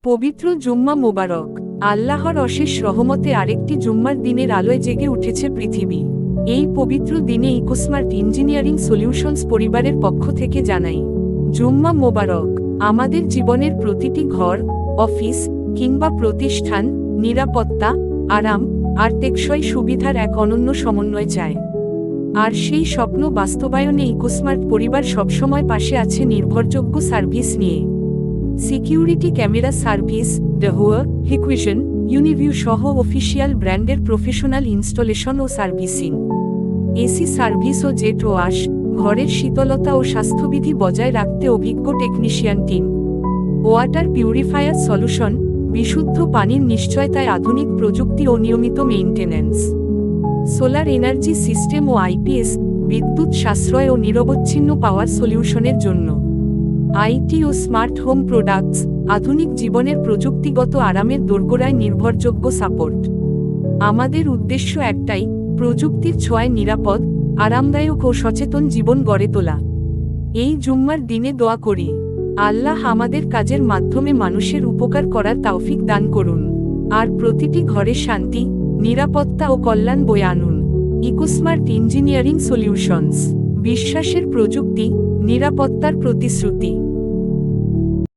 পবিত্র জুম্মা মোবারক। আল্লাহর অশেষ রহমতে আরেকটি জুম্মার দিনের আলোয় জেগে উঠেছে পৃথিবী। এই পবিত্র দিনে ইকোস্মার্ট ইঞ্জিনিয়ারিং সলিউশনস পরিবারের পক্ষ থেকে জানাই জুম্মা মোবারক। আমাদের জীবনের প্রতিটি ঘর, অফিস কিংবা প্রতিষ্ঠান নিরাপত্তা, আরাম আর টেকসই সুবিধার এক অনন্য সমন্বয় চায়। আর সেই স্বপ্ন বাস্তবায়নে ইকোস্মার্ট পরিবার সবসময় পাশে আছে নির্ভরযোগ্য সার্ভিস নিয়ে। Security camera service, Dahua, Hikvision, Uniview সহ অফিসিয়াল ব্র্যান্ডের প্রফেশনাল ইনস্টলেশন ও সার্ভিসিং, এসি সার্ভিস ও জেট ওয়াশ, ঘরের শীতলতা ও স্বাস্থ্যবিধি বজায় রাখতে অভিজ্ঞ technician team, water purifier solution, বিশুদ্ধ পানির নিশ্চয়তায় আধুনিক প্রযুক্তি ও নিয়মিত মেইনটেন্যান্স, সোলার এনার্জি সিস্টেম ও আইপিএস, বিদ্যুৎ সাশ্রয় ও নিরবচ্ছিন্ন পাওয়ার সলিউশনের জন্য আইটি ও স্মার্ট হোম প্রোডাক্টস, আধুনিক জীবনের প্রযুক্তিগত আরামের দোরগোড়ায় নির্ভরযোগ্য সাপোর্ট। আমাদের উদ্দেশ্য একটাই, প্রযুক্তির ছোঁয়ায় নিরাপদ, আরামদায়ক ও সচেতন জীবন গড়ে তোলা। এই জুম্মার দিনে দোয়া করি, আল্লাহ আমাদের কাজের মাধ্যমে মানুষের উপকার করার তৌফিক দান করুন, আর প্রতিটি ঘরে শান্তি, নিরাপত্তা ও কল্যাণ বয়ে আনুন। ইকোস্মার্ট ইঞ্জিনিয়ারিং সলিউশনস, বিশ্বাসের প্রযুক্তি, নিরাপত্তার প্রতিশ্রুতি।